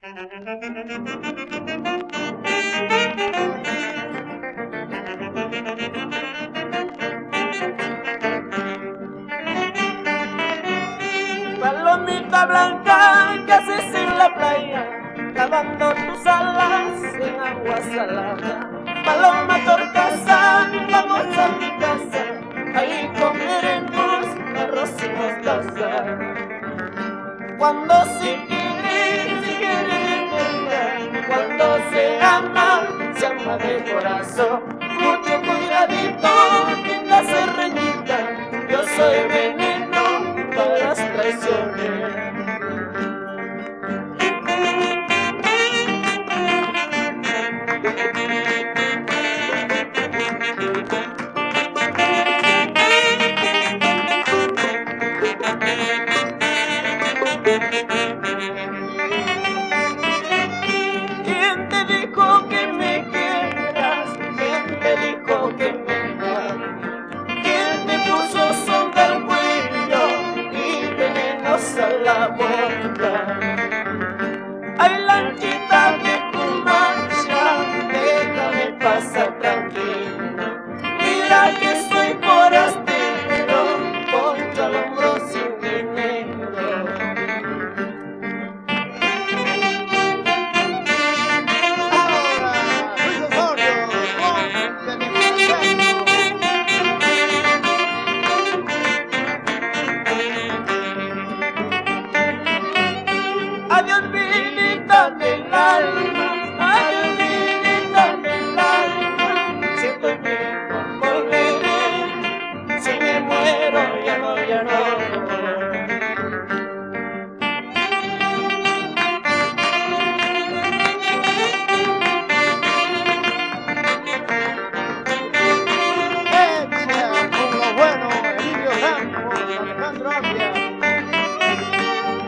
Palomita blanca que haces en la playa, lavando tus alas en agua salada. Paloma torcasa, vamos a mi casa, ahí comeremos arroz y mostaza. Cuando se quiere de verdad, cuando se ama de corazón. Mucho cuidadito, que la serreñita, yo soy veneno para las traiciones. ¿Quién te dijo que me quieras? ¿Quién te dijo que me amas? ¿Quién te puso sonda al cuello y venenos a la boca? Ay, lanchita de Cumacha, déjame pasar tranquilo. Mira que soy forastero, poncho al hombro sin dinero. Adiós, vidita del alma, adiós, vidita del alma. Si estoy vivo, volveré. Si me muero, ya no, ya no.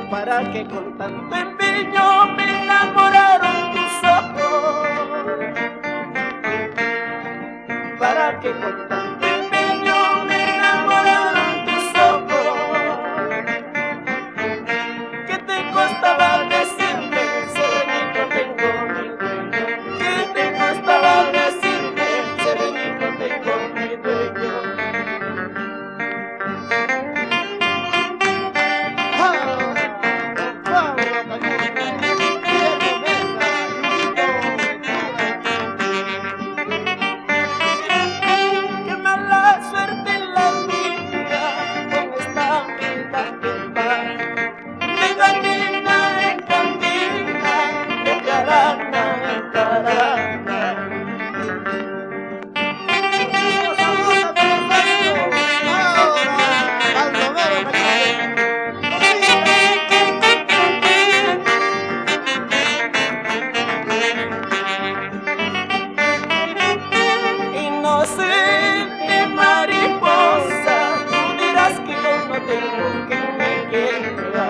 Para que con tanto empeño me enamoraron tus ojos. Para que con tanto empeño me enamoraron tus ojos. ¿Qué te costaba decirme, serenito tengo mi dueño? ¿Qué te costaba decirme, serenito tengo mi dueño? Inocente mariposa, tú dirás que yo no tengo quien me quiera.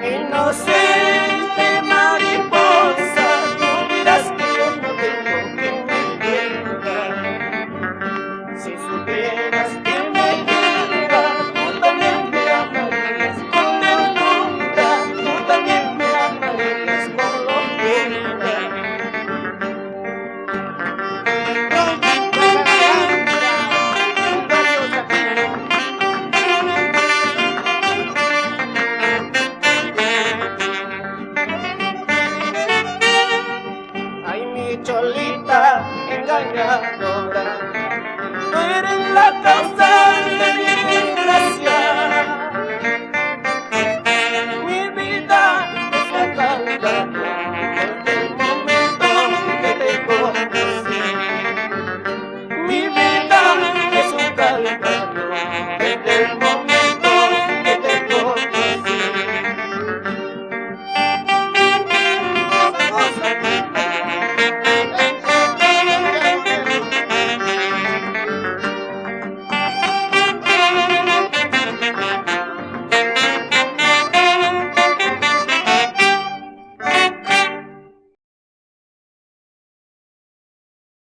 Inocente mariposa, tú dirás que yo no tengo quien me quiera. Si supieras que me quiera, tú también me amarías con ternura, tú también me amarías con locura. Cholita engañado